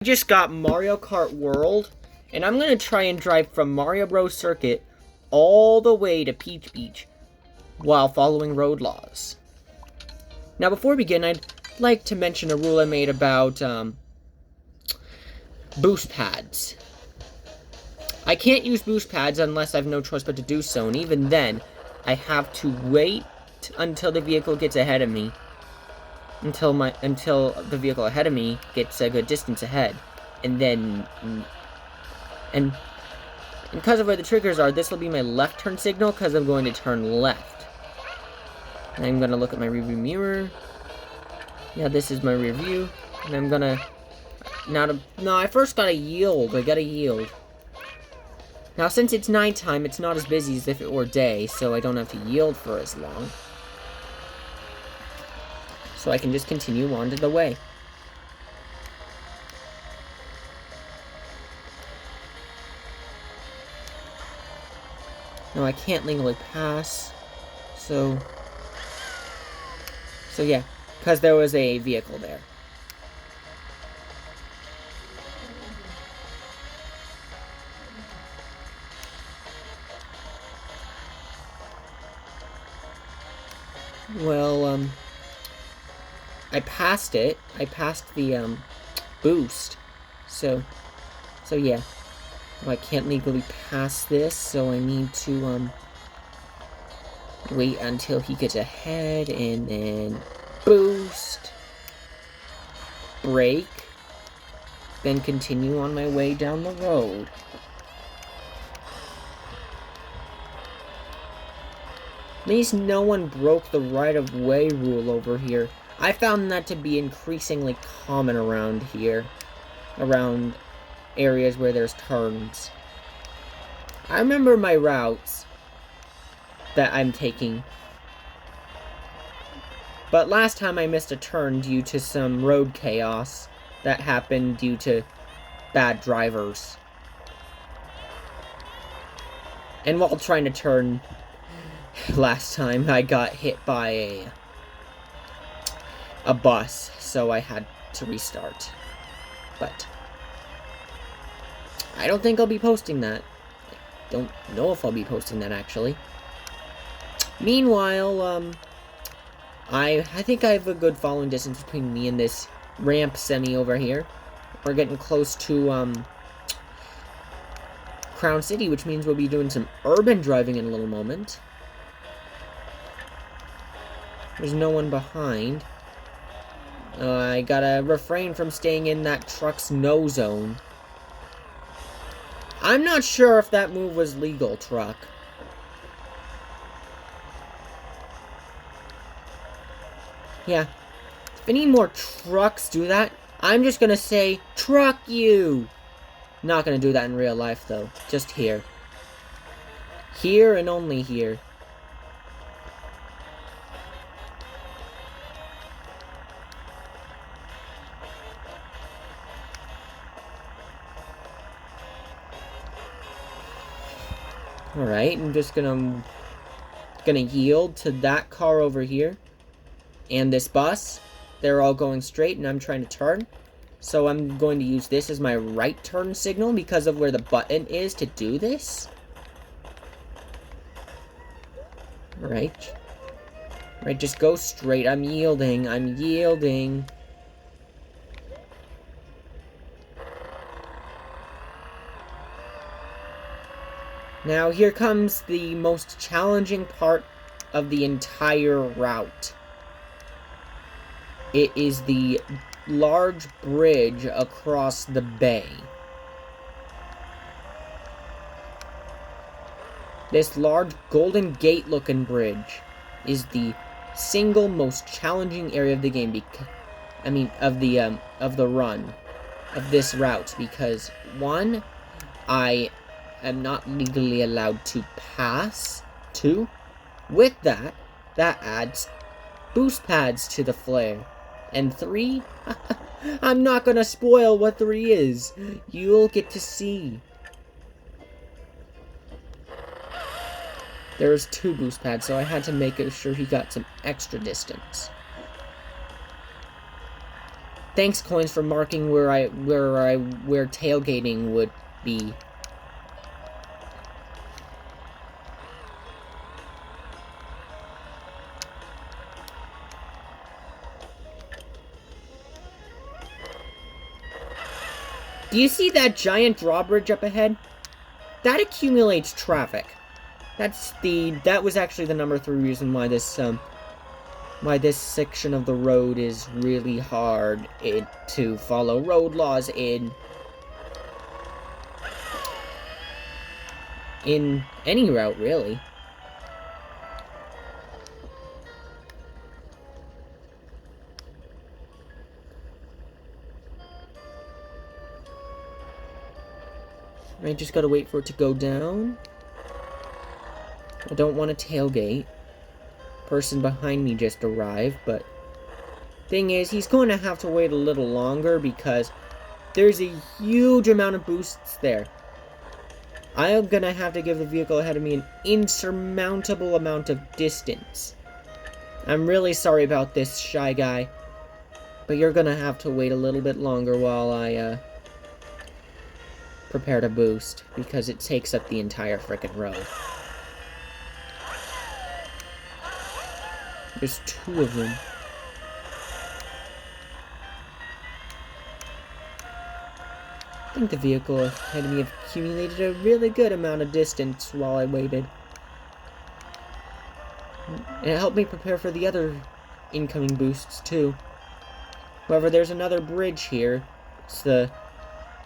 Just got Mario Kart World, and I'm gonna try and drive from Mario Bros. Circuit all the way to Peach Beach while following road laws. Now, before we begin, I'd like to mention a rule I made about boost pads. I can't use boost pads unless I have no choice but to do so, and even then, I have to wait until the vehicle gets ahead of me. Until the vehicle ahead of me gets a good distance ahead. And then, and because of where the triggers are, this will be my left turn signal because I'm going to turn left. And I'm going to look at my rearview mirror. Yeah, this is my rear view. And I'm going to, no, I first got to yield. I got to yield. Now, since it's nighttime, it's not as busy as if it were day, so I don't have to yield for as long. So I can just continue on to the way. No, I can't legally pass. So yeah, because there was a vehicle there. Well, I passed it. I passed the, boost. So yeah. Well, I can't legally pass this, so I need to, wait until he gets ahead, and then boost. Brake. Then continue on my way down the road. At least no one broke the right-of-way rule over here. I found that to be increasingly common around here. Around areas where there's turns. I remember my routes that I'm taking. But last time I missed a turn due to some road chaos that happened due to bad drivers. And while trying to turn last time, I got hit by a bus, so I had to restart. But I don't think I'll be posting that. I don't know if I'll be posting that, actually. Meanwhile, I think I have a good following distance between me and this ramp semi over here. We're getting close to, Crown City, which means we'll be doing some urban driving in a little moment. There's no one behind. I gotta refrain from staying in that truck's no zone. I'm not sure if that move was legal, truck. Yeah. If any more trucks do that, I'm just gonna say, truck you! Not gonna do that in real life, though. Just here. Here and only here. Alright, I'm just gonna yield to that car over here. And this bus. They're all going straight, and I'm trying to turn. So I'm going to use this as my right turn signal because of where the button is to do this. Alright. Alright, just go straight. I'm yielding. I'm yielding. Now, here comes the most challenging part of the entire route. It is the large bridge across the bay. This large Golden Gate-looking bridge is the single most challenging area of the game, of the run of this route, because one, I am not legally allowed to pass. Two, with that adds boost pads to the flare. And three, I'm not gonna spoil what three is. You'll get to see. There's two boost pads, so I had to make sure he got some extra distance. thanks, coins, for marking where tailgating would be. Do you see that giant drawbridge up ahead? That accumulates traffic. That was actually the number 3 reason why this section of the road is really hard to follow road laws in any route, really. I just gotta wait for it to go down. I don't want to tailgate. Person behind me just arrived, but thing is, he's going to have to wait a little longer because there's a huge amount of boosts there. I am gonna have to give the vehicle ahead of me an insurmountable amount of distance. I'm really sorry about this, Shy Guy, but you're gonna have to wait a little bit longer while I prepare to boost, because it takes up the entire frickin' road. There's 2 of them. I think the vehicle ahead of me accumulated a really good amount of distance while I waited. And it helped me prepare for the other incoming boosts, too. However, there's another bridge here. It's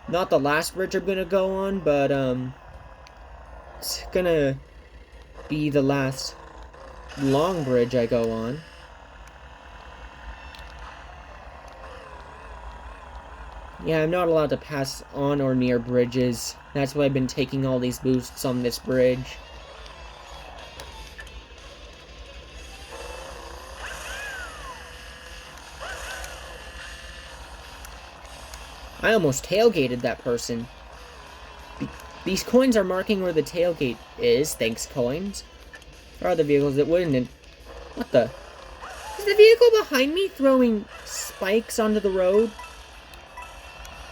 not the last bridge I'm gonna go on, but, it's gonna be the last long bridge I go on. Yeah, I'm not allowed to pass on or near bridges. That's why I've been taking all these boosts on this bridge. I almost tailgated that person. These coins are marking where the tailgate is. Thanks, coins. There are other vehicles that wouldn't. And what the? Is the vehicle behind me throwing spikes onto the road?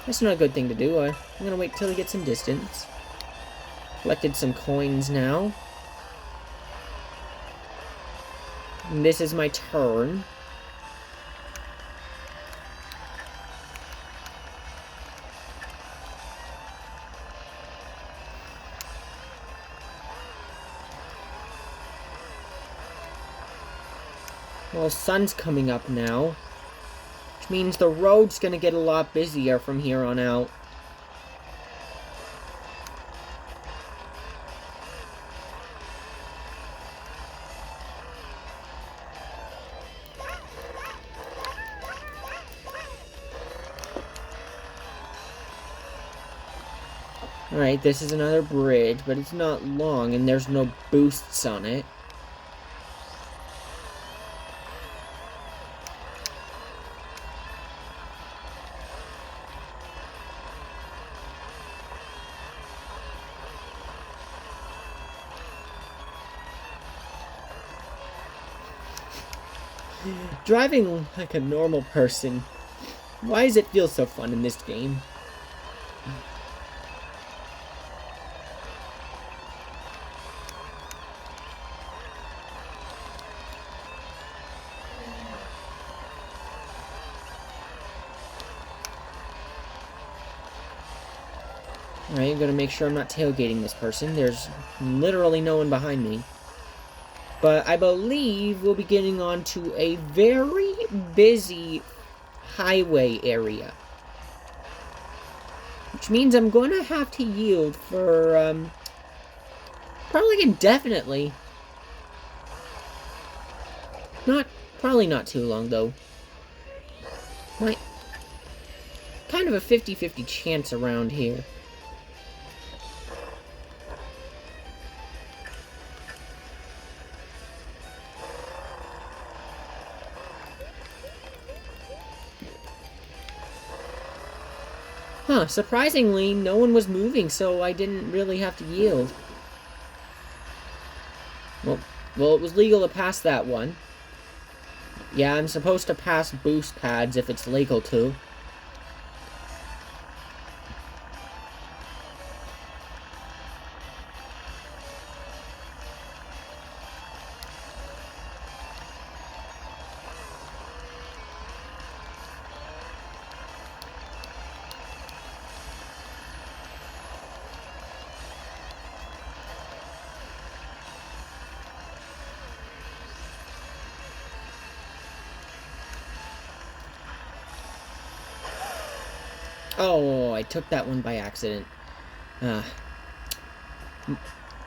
That's not a good thing to do. I'm gonna wait till he gets some distance. Collected some coins now. And this is my turn. Well, sun's coming up now, which means the road's gonna get a lot busier from here on out. Alright, this is another bridge, but it's not long and there's no boosts on it. Driving like a normal person. Why does it feel so fun in this game? Alright, I'm gonna make sure I'm not tailgating this person. There's literally no one behind me. But I believe we'll be getting onto a very busy highway area. Which means I'm going to have to yield for, probably indefinitely. Probably not too long, though. Kind of a 50-50 chance around here. Huh, surprisingly, no one was moving, so I didn't really have to yield. Well, it was legal to pass that one. Yeah, I'm supposed to pass boost pads if it's legal to. Oh, I took that one by accident.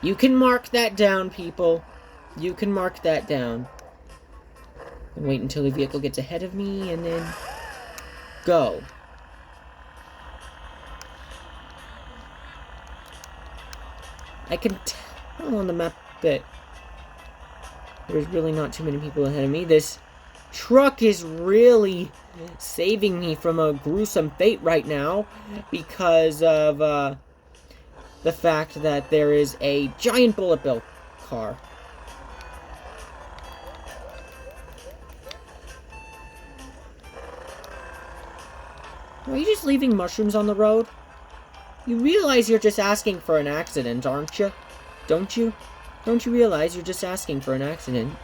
You can mark that down, people. You can mark that down. And wait until the vehicle gets ahead of me, and then go. I can tell on the map that there's really not too many people ahead of me. This truck is really saving me from a gruesome fate right now because of the fact that there is a giant bullet bill car. Are you just leaving mushrooms on the road? You realize you're just asking for an accident, aren't you? Don't you? Don't you realize you're just asking for an accident?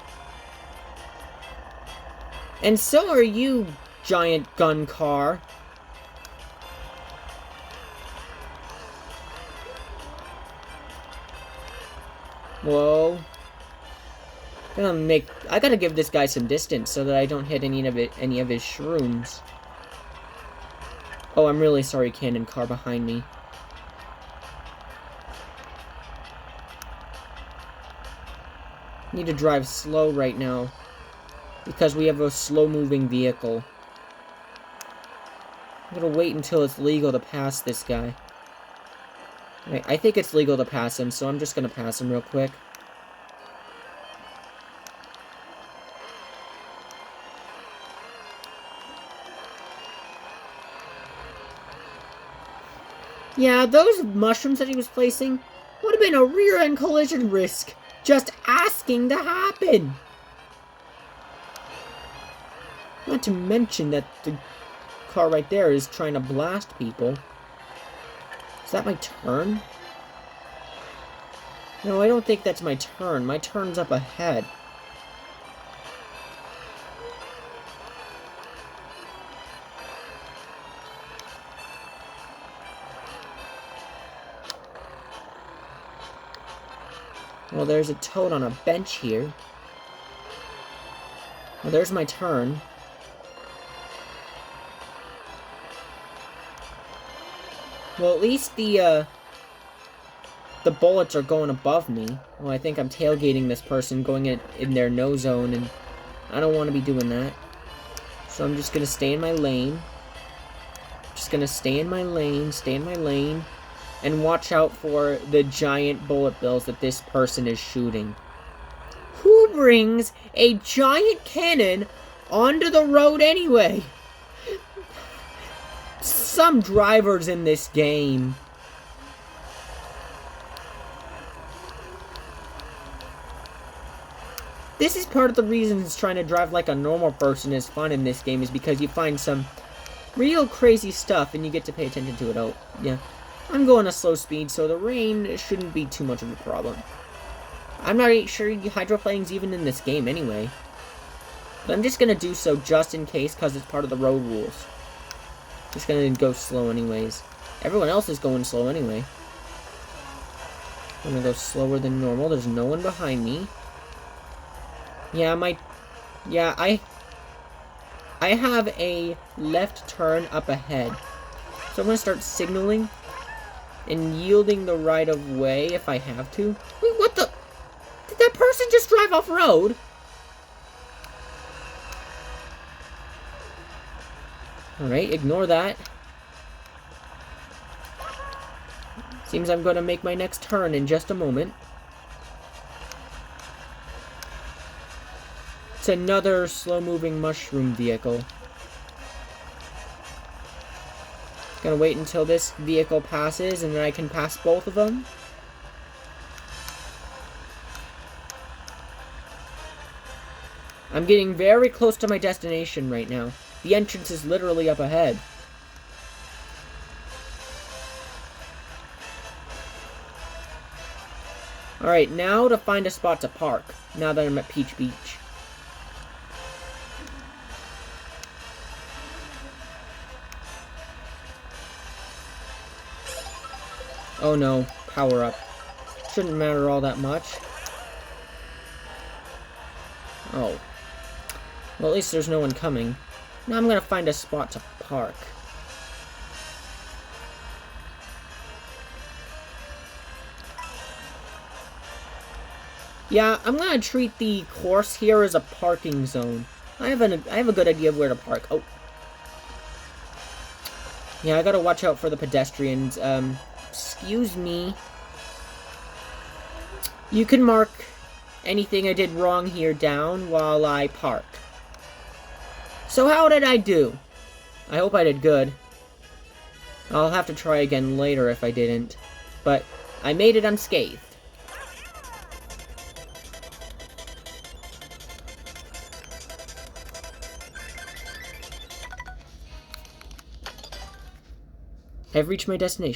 And so are you, giant gun car. Whoa. I gotta give this guy some distance so that I don't hit any of his shrooms. Oh, I'm really sorry, cannon car behind me. Need to drive slow right now because we have a slow-moving vehicle. I'm gonna wait until it's legal to pass this guy. I think it's legal to pass him, so I'm just gonna pass him real quick. Yeah, those mushrooms that he was placing would have been a rear-end collision risk. Just asking to happen. Not to mention that the car right there is trying to blast people. Is that my turn? No, I don't think that's my turn. My turn's up ahead. Well, there's a toad on a bench here. Well, there's my turn. Well, at least the bullets are going above me. Well, I think I'm tailgating this person, going in their no zone, and I don't want to be doing that. So I'm just going to stay in my lane. Just going to stay in my lane, and watch out for the giant bullet bills that this person is shooting. Who brings a giant cannon onto the road anyway? Some drivers in this game. This is part of the reasons trying to drive like a normal person is fun in this game, is because you find some real crazy stuff and you get to pay attention to it. Oh, yeah. I'm going a slow speed, so the rain shouldn't be too much of a problem. I'm not sure hydroplaning's even in this game anyway. But I'm just going to do so just in case, because it's part of the road rules. Just going to go slow anyways. Everyone else is going slow anyway. I'm going to go slower than normal. There's no one behind me. Yeah, I have a left turn up ahead. So I'm going to start signaling and yielding the right of way if I have to. Wait, what the? Did that person just drive off-road? Alright, ignore that. Seems I'm going to make my next turn in just a moment. It's another slow-moving mushroom vehicle. Gonna wait until this vehicle passes, and then I can pass both of them. I'm getting very close to my destination right now. The entrance is literally up ahead. Alright, now to find a spot to park, now that I'm at Peach Beach. Oh no, power up. Shouldn't matter all that much. Oh. Well, at least there's no one coming. Now I'm gonna find a spot to park. Yeah, I'm gonna treat the course here as a parking zone. I have a good idea of where to park. Oh. Yeah, I gotta watch out for the pedestrians. Excuse me. You can mark anything I did wrong here down while I park. So how did I do? I hope I did good. I'll have to try again later if I didn't. But I made it unscathed. I've reached my destination.